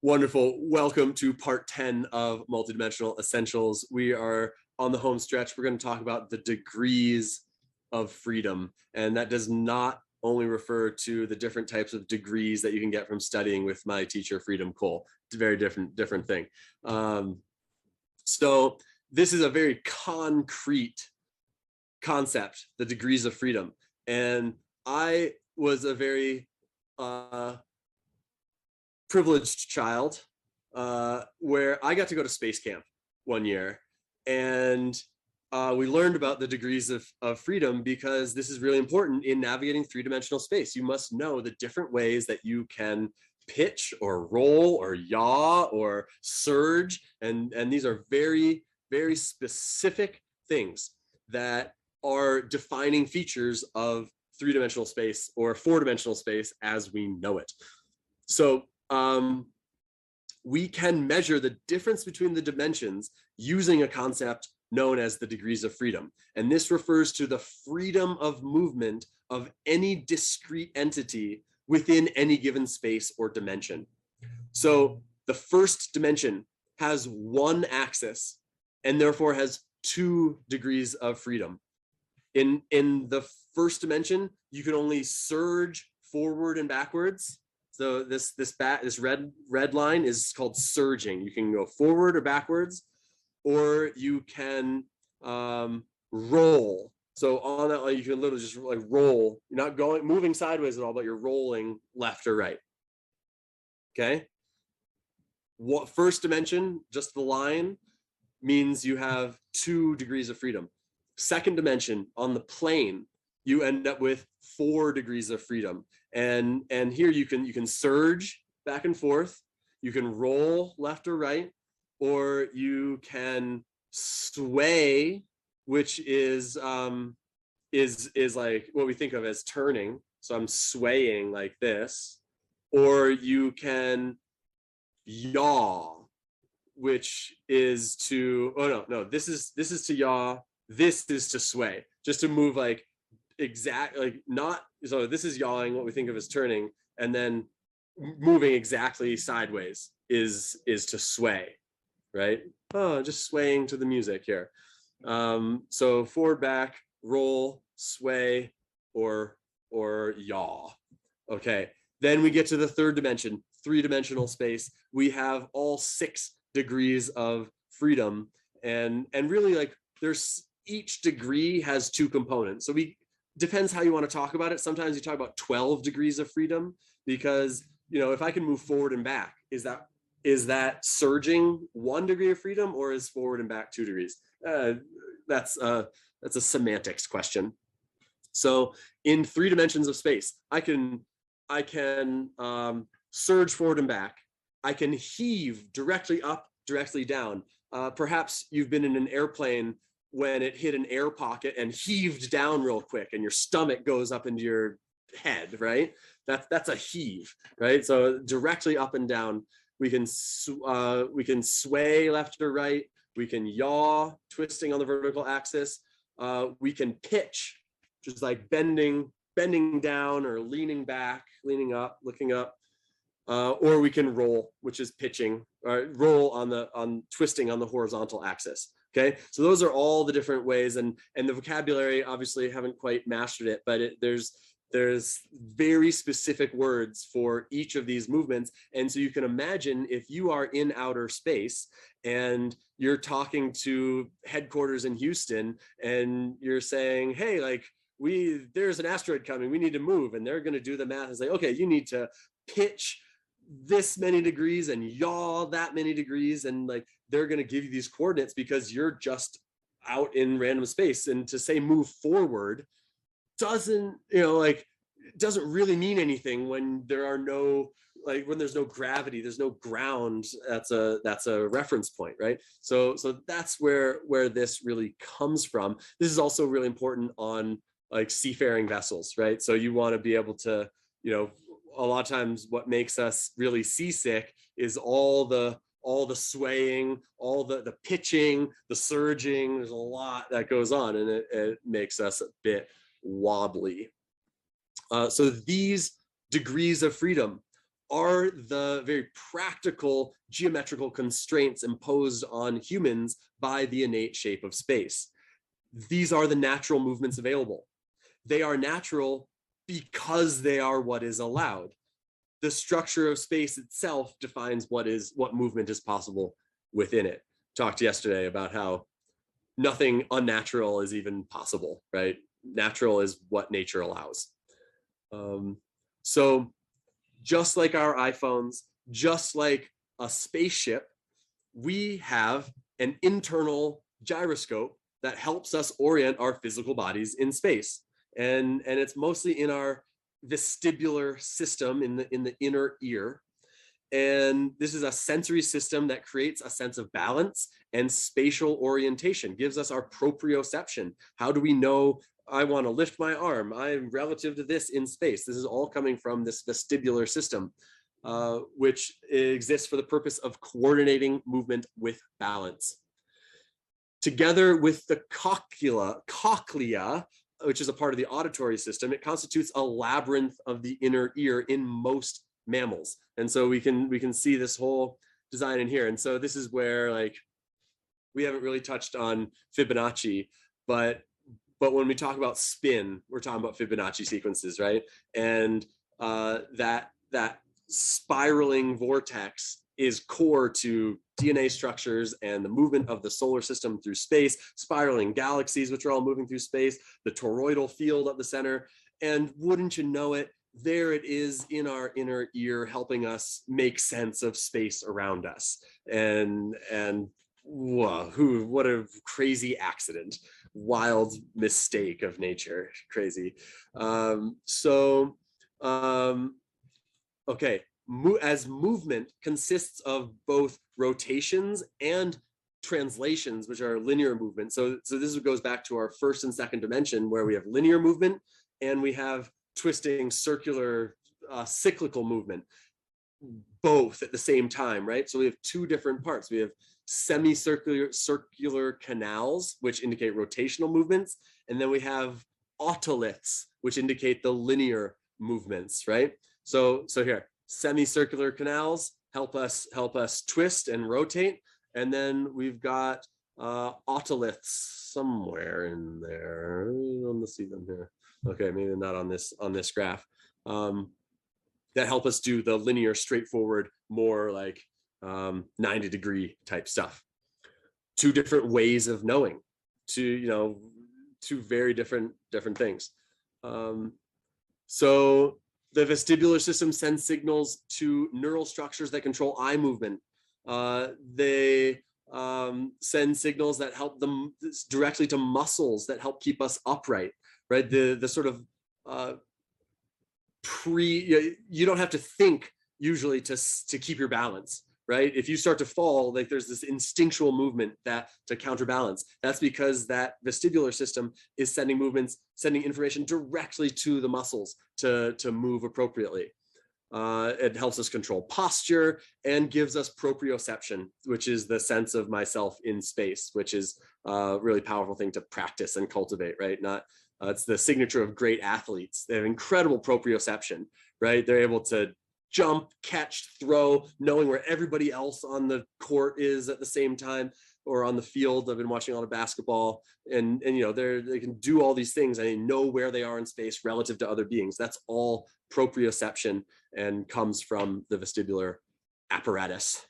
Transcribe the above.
Wonderful. Welcome to part 10 of Multidimensional Essentials. We are on the home stretch. We're going to talk about the degrees of freedom. And that does not only refer to the different types of degrees that you can get from studying with my teacher, Freedom Cole. It's a very different thing. So this is a very concrete concept, the degrees of freedom. And I was a very privileged child where I got to go to space camp one year, and we learned about the degrees of freedom because this is really important in navigating three-dimensional space. You must know the different ways that you can pitch or roll or yaw or surge, and these are very, very specific things that are defining features of three-dimensional space or four-dimensional space as we know it. So we can measure the difference between the dimensions using a concept known as the degrees of freedom. And this refers to the freedom of movement of any discrete entity within any given space or dimension. So the first dimension has one axis and therefore has 2 degrees of freedom. In the first dimension, you can only surge forward and backwards. So this red line is called surging. You can go forward or backwards, or you can roll. So on that line, you can literally just like roll. You're not moving sideways at all, but you're rolling left or right. Okay. What first dimension, just the line, means you have 2 degrees of freedom. Second dimension, on the plane, you end up with 4 degrees of freedom. And here you can surge back and forth, you can roll left or right, or you can sway, which is like what we think of as turning. So I'm swaying like this, or you can yaw, which is to this is to yaw, this is to sway, just to move like not, so this is yawing, what we think of as turning, and then moving exactly sideways is to sway, right? Oh, just swaying to the music here. So forward, back, roll, sway, or yaw. Okay, then we get to the third dimension, 3-dimensional space. We have all 6 degrees of freedom, and really, like, there's each degree has 2 components. So depends how you want to talk about it. Sometimes you talk about 12 degrees of freedom because, if I can move forward and back, is that surging 1 degree of freedom, or is forward and back 2 degrees? That's a semantics question. So in 3 dimensions of space, I can surge forward and back. I can heave directly up, directly down. Perhaps you've been in an airplane when it hit an air pocket and heaved down real quick and your stomach goes up into your head, right? That's a heave, right? So directly up and down. We can sway left or right. We can yaw, twisting on the vertical axis. We can pitch, which is like bending down or leaning back, leaning up, looking up. Or we can roll, which is pitching, or roll on twisting on the horizontal axis. Okay, so those are all the different ways, and the vocabulary, obviously haven't quite mastered it, but there's very specific words for each of these movements. And so you can imagine if you are in outer space and you're talking to headquarters in Houston and you're saying, hey, like, there's an asteroid coming, we need to move, and they're going to do the math and say, okay, you need to pitch this many degrees and yaw that many degrees, and like they're going to give you these coordinates because you're just out in random space. And to say move forward doesn't really mean anything when there are no, like, when there's no gravity, there's no ground. That's a reference point, right? So that's where this really comes from. This is also really important on like seafaring vessels, right? So you want to be able to, a lot of times what makes us really seasick is all the swaying, all the pitching, the surging. There's a lot that goes on, and it makes us a bit wobbly. So these degrees of freedom are the very practical geometrical constraints imposed on humans by the innate shape of space. These are the natural movements available. They are natural because they are what is allowed. The structure of space itself defines what movement is possible within it. Talked yesterday about how nothing unnatural is even possible, right? Natural is what nature allows. So just like our iPhones, just like a spaceship, we have an internal gyroscope that helps us orient our physical bodies in space. And it's mostly in our vestibular system in the inner ear. And this is a sensory system that creates a sense of balance and spatial orientation, gives us our proprioception. How do we know I want to lift my arm? I'm relative to this in space. This is all coming from this vestibular system, which exists for the purpose of coordinating movement with balance. Together with the cochlea, which is a part of the auditory system, it constitutes a labyrinth of the inner ear in most mammals. And so we can see this whole design in here. And so this is where, like, we haven't really touched on Fibonacci, but when we talk about spin, we're talking about Fibonacci sequences, right? And that spiraling vortex is core to DNA structures and the movement of the solar system through space, spiraling galaxies, which are all moving through space, the toroidal field at the center. And wouldn't you know it, there it is in our inner ear, helping us make sense of space around us. And whoa, what a crazy accident, wild mistake of nature, crazy. Okay, as movement consists of both rotations and translations, which are linear movement. So this goes back to our first and second dimension, where we have linear movement and we have twisting, circular, cyclical movement, both at the same time, right? So we have two different parts. We have circular canals, which indicate rotational movements, and then we have otoliths, which indicate the linear movements, right? So here, semicircular canals help us twist and rotate, and then we've got otoliths somewhere in there. I don't see them here. Okay, maybe not on this graph. That help us do the linear, straightforward, more like 90-degree type stuff. Two different ways of knowing, two very different things. So the vestibular system sends signals to neural structures that control eye movement. They send signals that help them directly to muscles that help keep us upright, right? The sort of you don't have to think usually to keep your balance, right? If you start to fall, like, there's this instinctual movement that to counterbalance. That's because that vestibular system is sending information directly to the muscles to move appropriately. It helps us control posture and gives us proprioception, which is the sense of myself in space, which is a really powerful thing to practice and cultivate, right? It's the signature of great athletes. They have incredible proprioception, right? They're able to jump, catch, throw, knowing where everybody else on the court is at the same time, or on the field. I've been watching a lot of basketball, and they can do all these things and they know where they are in space relative to other beings. That's all proprioception and comes from the vestibular apparatus.